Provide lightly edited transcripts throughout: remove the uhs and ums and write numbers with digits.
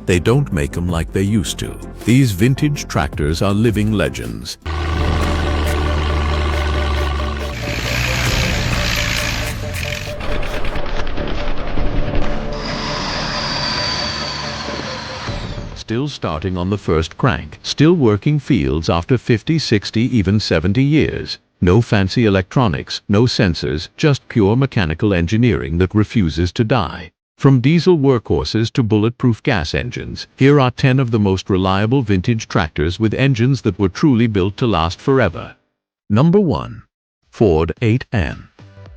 They don't make them like they used to. These vintage tractors are living legends. Still starting on the first crank, still working fields after 50, 60, even 70 years. No fancy electronics, no sensors, just pure mechanical engineering that refuses to die. From diesel workhorses to bulletproof gas engines, here are 10 of the most reliable vintage tractors with engines that were truly built to last forever. Number 1. Ford 8N.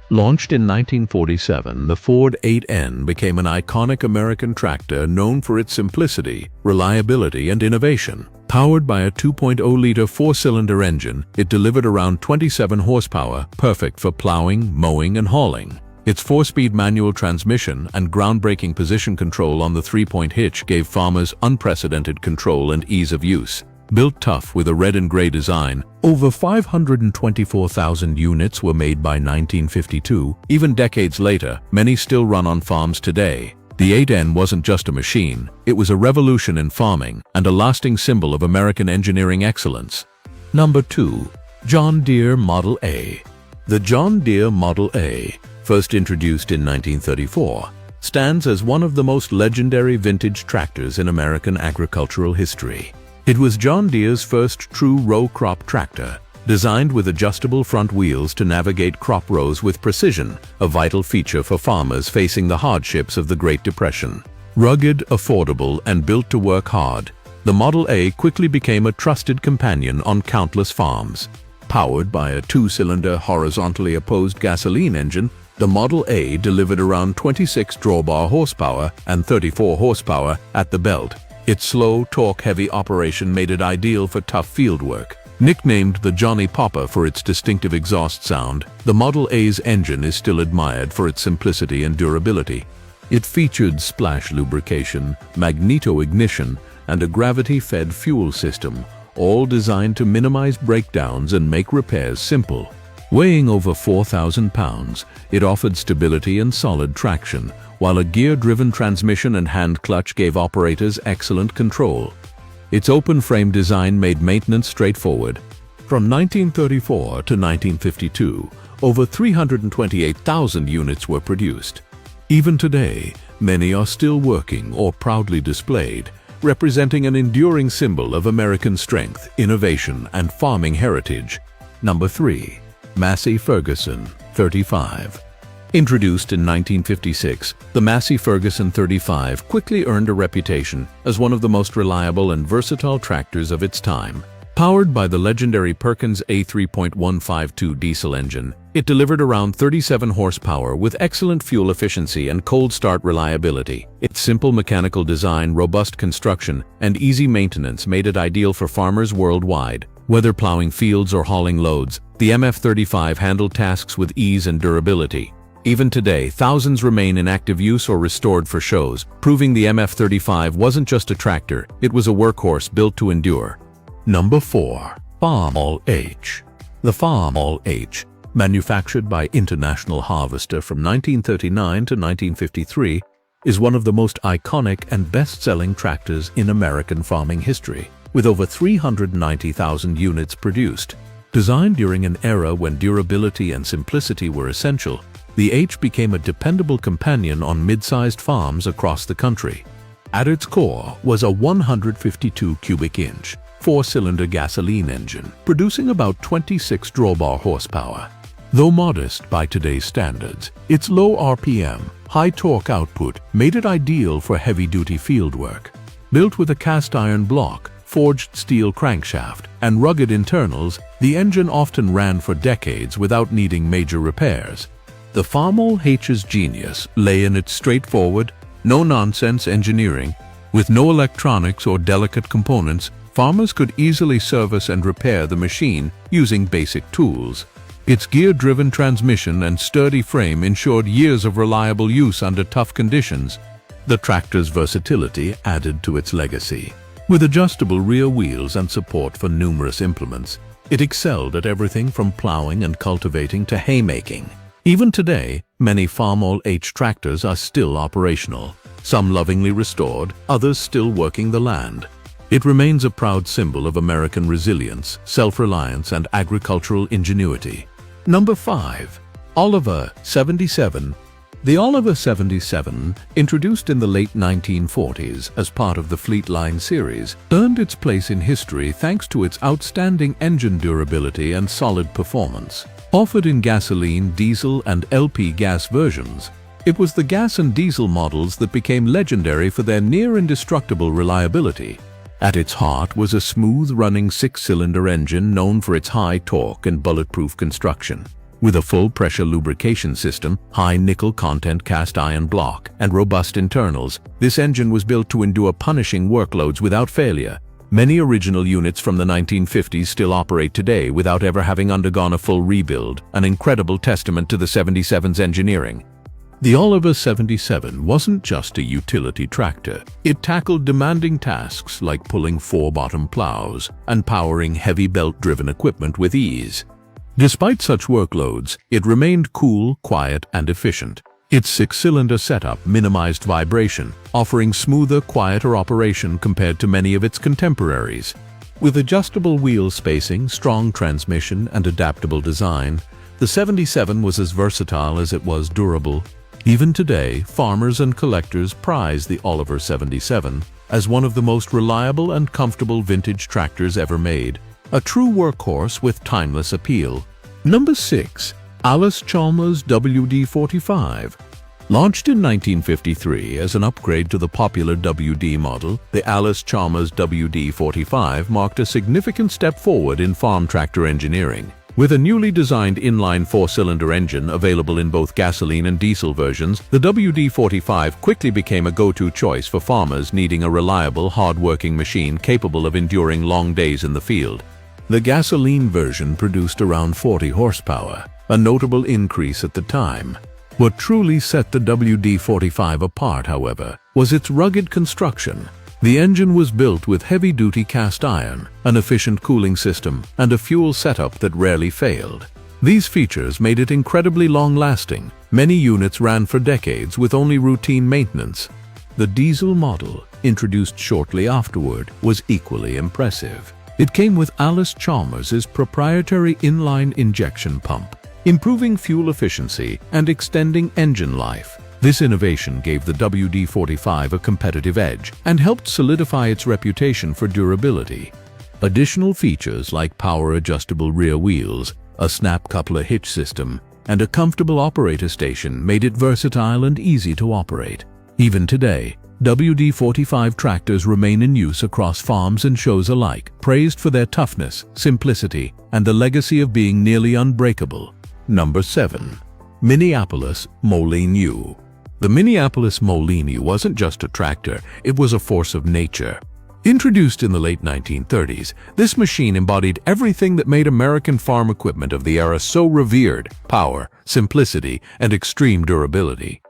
Launched in 1947, the Ford 8N became an iconic American tractor known for its simplicity, reliability, and innovation. Powered by a 2.0-liter four-cylinder engine, it delivered around 27 horsepower, perfect for plowing, mowing, and hauling. Its 4-speed manual transmission and groundbreaking position control on the 3-point hitch gave farmers unprecedented control and ease of use. Built tough with a red and gray design, over 524,000 units were made by 1952. Even decades later, many still run on farms today. The 8N wasn't just a machine, it was a revolution in farming and a lasting symbol of American engineering excellence. Number 2. John Deere Model A. The John Deere Model A, first introduced in 1934, stands as one of the most legendary vintage tractors in American agricultural history. It was John Deere's first true row crop tractor, designed with adjustable front wheels to navigate crop rows with precision, a vital feature for farmers facing the hardships of the Great Depression. Rugged, affordable, and built to work hard, the Model A quickly became a trusted companion on countless farms. Powered by a 2-cylinder horizontally opposed gasoline engine, the Model A delivered around 26 drawbar horsepower and 34 horsepower at the belt. Its slow, torque-heavy operation made it ideal for tough field work. Nicknamed the Johnny Popper for its distinctive exhaust sound, the Model A's engine is still admired for its simplicity and durability. It featured splash lubrication, magneto ignition, and a gravity-fed fuel system, all designed to minimize breakdowns and make repairs simple. Weighing over 4,000 pounds, it offered stability and solid traction, while a gear-driven transmission and hand clutch gave operators excellent control. Its open-frame design made maintenance straightforward. From 1934 to 1952, over 328,000 units were produced. Even today, many are still working or proudly displayed, representing an enduring symbol of American strength, innovation, and farming heritage. Number 3. Massey Ferguson 35. Introduced in 1956, the Massey Ferguson 35 quickly earned a reputation as one of the most reliable and versatile tractors of its time. Powered by the legendary Perkins A 3.152 diesel engine, it delivered around 37 horsepower with excellent fuel efficiency and cold start reliability. Its simple mechanical design, robust construction, and easy maintenance made it ideal for farmers worldwide. Whether plowing fields or hauling loads, the MF35 handled tasks with ease and durability. Even today, thousands remain in active use or restored for shows, proving the MF35 wasn't just a tractor, it was a workhorse built to endure. Number 4. Farmall H. The Farmall H, manufactured by International Harvester from 1939 to 1953, is one of the most iconic and best-selling tractors in American farming history, with over 390,000 units produced. Designed during an era when durability and simplicity were essential, the H became a dependable companion on mid-sized farms across the country. At its core was a 152 cubic inch, 4-cylinder gasoline engine, producing about 26 drawbar horsepower. Though modest by today's standards, its low RPM, high torque output made it ideal for heavy-duty field work. Built with a cast-iron block, forged steel crankshaft, and rugged internals, the engine often ran for decades without needing major repairs. The Farmall H's genius lay in its straightforward, no-nonsense engineering. With no electronics or delicate components, farmers could easily service and repair the machine using basic tools. Its gear-driven transmission and sturdy frame ensured years of reliable use under tough conditions. The tractor's versatility added to its legacy. With adjustable rear wheels and support for numerous implements, it excelled at everything from plowing and cultivating to haymaking. Even today, many Farmall H tractors are still operational. some lovingly restored, others still working the land. It remains a proud symbol of American resilience, self-reliance, and agricultural ingenuity. Number 5. Oliver 77. The Oliver 77, introduced in the late 1940s as part of the Fleet Line series, earned its place in history thanks to its outstanding engine durability and solid performance. Offered in gasoline, diesel, and LP gas versions, it was the gas and diesel models that became legendary for their near-indestructible reliability. At its heart was a smooth-running 6-cylinder engine known for its high torque and bulletproof construction. With a full-pressure lubrication system, high nickel content cast iron block, and robust internals, this engine was built to endure punishing workloads without failure. Many original units from the 1950s still operate today without ever having undergone a full rebuild, an incredible testament to the 77's engineering. The Oliver 77 wasn't just a utility tractor. It tackled demanding tasks like pulling 4-bottom plows and powering heavy belt-driven equipment with ease. Despite such workloads, it remained cool, quiet, and efficient. Its 6-cylinder setup minimized vibration, offering smoother, quieter operation compared to many of its contemporaries. With adjustable wheel spacing, strong transmission, and adaptable design, the 77 was as versatile as it was durable. Even today, farmers and collectors prize the Oliver 77 as one of the most reliable and comfortable vintage tractors ever made. A true workhorse with timeless appeal. Number 6. Allis-Chalmers WD-45. Launched in 1953 as an upgrade to the popular WD model, the Allis-Chalmers WD-45 marked a significant step forward in farm tractor engineering. With a newly designed inline 4-cylinder engine available in both gasoline and diesel versions, the WD-45 quickly became a go-to choice for farmers needing a reliable, hard-working machine capable of enduring long days in the field. The gasoline version produced around 40 horsepower, a notable increase at the time. What truly set the WD-45 apart, however, was its rugged construction. The engine was built with heavy-duty cast iron, an efficient cooling system, and a fuel setup that rarely failed. These features made it incredibly long-lasting. Many units ran for decades with only routine maintenance. The diesel model, introduced shortly afterward, was equally impressive. It came with Allis-Chalmers' proprietary inline injection pump, improving fuel efficiency and extending engine life. This innovation gave the WD-45 a competitive edge and helped solidify its reputation for durability. Additional features like power-adjustable rear wheels, a snap coupler hitch system, and a comfortable operator station made it versatile and easy to operate. Even today, WD-45 tractors remain in use across farms and shows alike, praised for their toughness, simplicity, and the legacy of being nearly unbreakable. Number 7. Minneapolis Moline U. The Minneapolis Moline U wasn't just a tractor, it was a force of nature. Introduced in the late 1930s, this machine embodied everything that made American farm equipment of the era so revered: power, simplicity, and extreme durability.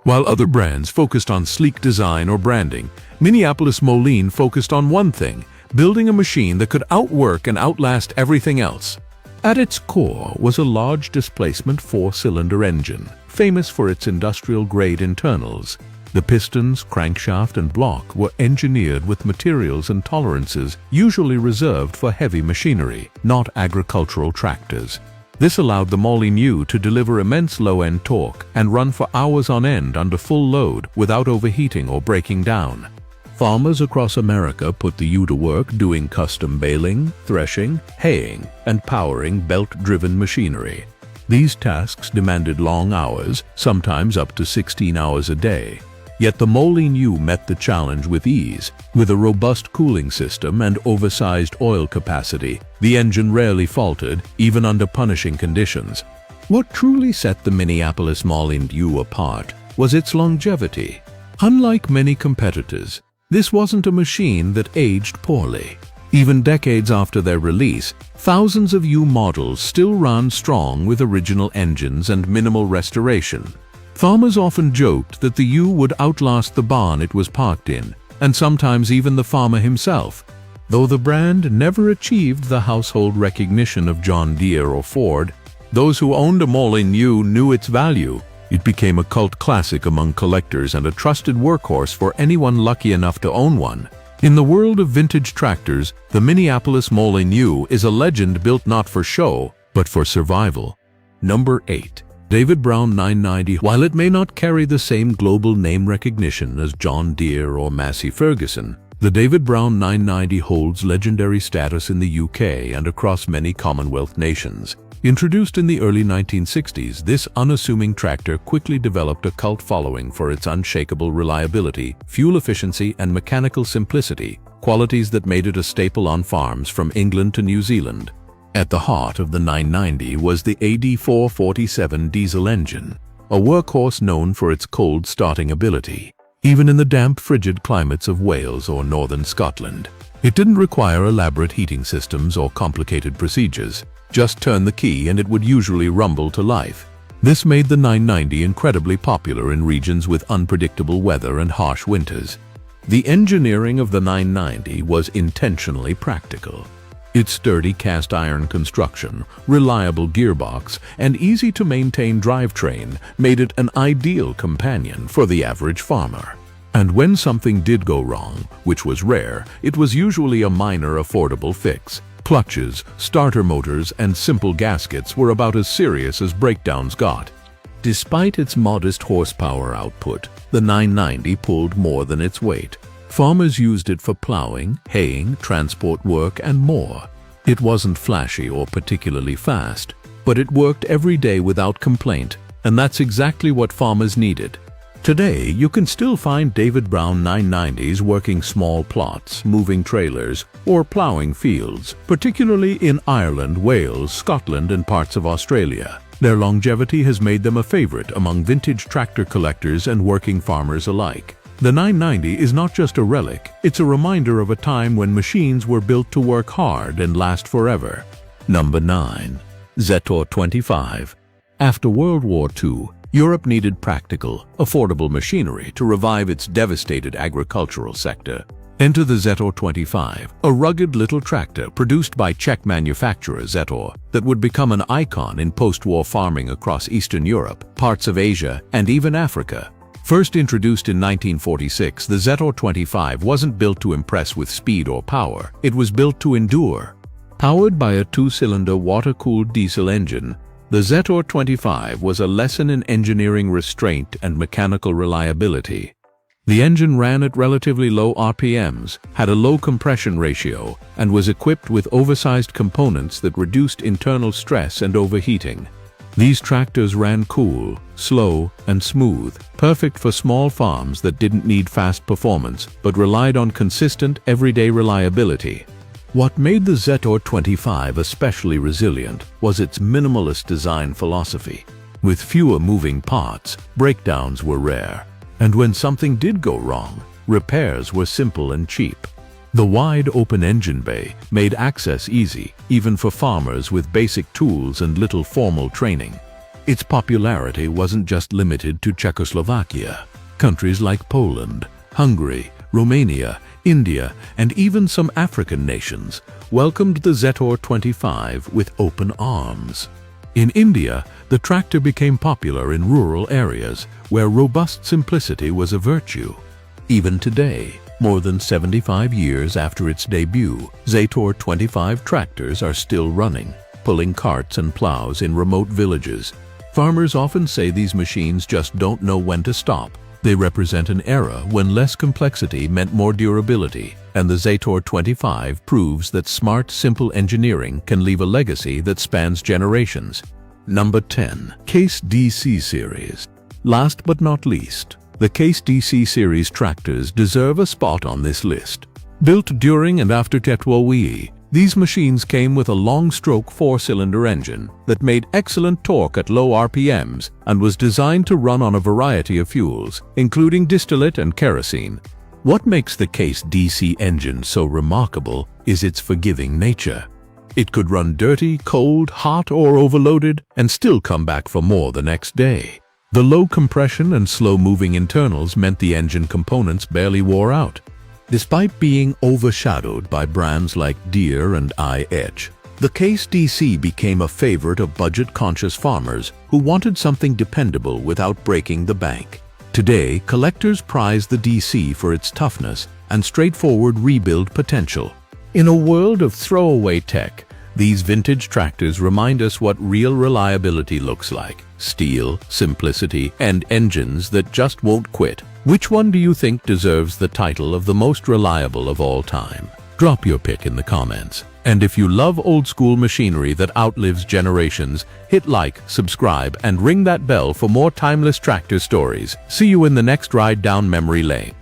While other brands focused on sleek design or branding, Minneapolis Moline focused on one thing: building a machine that could outwork and outlast everything else. At its core was a large displacement 4-cylinder engine, famous for its industrial-grade internals. The pistons, crankshaft, and block were engineered with materials and tolerances usually reserved for heavy machinery, not agricultural tractors. This allowed the Moline U to deliver immense low-end torque and run for hours on end under full load without overheating or breaking down. Farmers across America put the U to work doing custom baling, threshing, haying, and powering belt-driven machinery. These tasks demanded long hours, sometimes up to 16 hours a day. Yet the Moline U met the challenge with ease. With a robust cooling system and oversized oil capacity, the engine rarely faltered, even under punishing conditions. What truly set the Minneapolis Moline U apart was its longevity. Unlike many competitors, this wasn't a machine that aged poorly. Even decades after their release, thousands of U models still ran strong with original engines and minimal restoration. Farmers often joked that the U would outlast the barn it was parked in, and sometimes even the farmer himself. Though the brand never achieved the household recognition of John Deere or Ford, those who owned a Moline U knew its value. It became a cult classic among collectors and a trusted workhorse for anyone lucky enough to own one. In the world of vintage tractors, the Minneapolis Molyneux is a legend built not for show, but for survival. Number 8. David Brown 990. While it may not carry the same global name recognition as John Deere or Massey Ferguson, the David Brown 990 holds legendary status in the UK and across many Commonwealth nations. Introduced in the early 1960s, this unassuming tractor quickly developed a cult following for its unshakable reliability, fuel efficiency, and mechanical simplicity, qualities that made it a staple on farms from England to New Zealand. At the heart of the 990 was the AD447 diesel engine, a workhorse known for its cold starting ability, even in the damp, frigid climates of Wales or northern Scotland. It didn't require elaborate heating systems or complicated procedures. Just turn the key and it would usually rumble to life. This made the 990 incredibly popular in regions with unpredictable weather and harsh winters. The engineering of the 990 was intentionally practical. Its sturdy cast iron construction, reliable gearbox, and easy-to-maintain drivetrain made it an ideal companion for the average farmer. And when something did go wrong, which was rare, it was usually a minor, affordable fix. Clutches, starter motors, and simple gaskets were about as serious as breakdowns got. Despite its modest horsepower output, the 990 pulled more than its weight. Farmers used it for plowing, haying, transport work, and more. It wasn't flashy or particularly fast, but it worked every day without complaint, and that's exactly what farmers needed. Today, you can still find David Brown 990s working small plots, moving trailers, or plowing fields, particularly in Ireland, Wales, Scotland, and parts of Australia. Their longevity has made them a favorite among vintage tractor collectors and working farmers alike. The 990 is not just a relic, it's a reminder of a time when machines were built to work hard and last forever. Number 9. Zetor 25. After World War II, Europe needed practical, affordable machinery to revive its devastated agricultural sector. Enter the Zetor 25, a rugged little tractor produced by Czech manufacturer Zetor that would become an icon in post-war farming across Eastern Europe, parts of Asia, and even Africa. First introduced in 1946, the Zetor 25 wasn't built to impress with speed or power, it was built to endure. Powered by a two-cylinder water-cooled diesel engine, the Zetor 25 was a lesson in engineering restraint and mechanical reliability. The engine ran at relatively low RPMs, had a low compression ratio, and was equipped with oversized components that reduced internal stress and overheating. These tractors ran cool, slow, and smooth, perfect for small farms that didn't need fast performance but relied on consistent, everyday reliability. What made the Zetor 25 especially resilient was its minimalist design philosophy. With fewer moving parts, breakdowns were rare, and when something did go wrong, repairs were simple and cheap. The wide open engine bay made access easy, even for farmers with basic tools and little formal training. Its popularity wasn't just limited to Czechoslovakia. Countries like Poland, Hungary, Romania, India, and even some African nations welcomed the Zetor 25 with open arms. In India, the tractor became popular in rural areas where robust simplicity was a virtue. Even today, more than 75 years after its debut, Zetor 25 tractors are still running, pulling carts and plows in remote villages. Farmers often say these machines just don't know when to stop. They represent an era when less complexity meant more durability, and the Zetor 25 proves that smart, simple engineering can leave a legacy that spans generations. Number 10. Case DC Series. Last but not least, the Case DC Series tractors deserve a spot on this list. Built during and after Tetwowi, these machines came with a long-stroke four-cylinder engine that made excellent torque at low RPMs and was designed to run on a variety of fuels, including distillate and kerosene. What makes the Case DC engine so remarkable is its forgiving nature. It could run dirty, cold, hot, or overloaded and still come back for more the next day. The low compression and slow-moving internals meant the engine components barely wore out. Despite being overshadowed by brands like Deere and IH, The Case DC became a favorite of budget-conscious farmers who wanted something dependable without breaking the bank. Today, collectors prize the DC for its toughness and straightforward rebuild potential. In a world of throwaway tech, these vintage tractors remind us what real reliability looks like: steel, simplicity, and engines that just won't quit. Which one do you think deserves the title of the most reliable of all time? Drop your pick in the comments. And if you love old-school machinery that outlives generations, hit like, subscribe, and ring that bell for more timeless tractor stories. See you in the next ride down memory lane.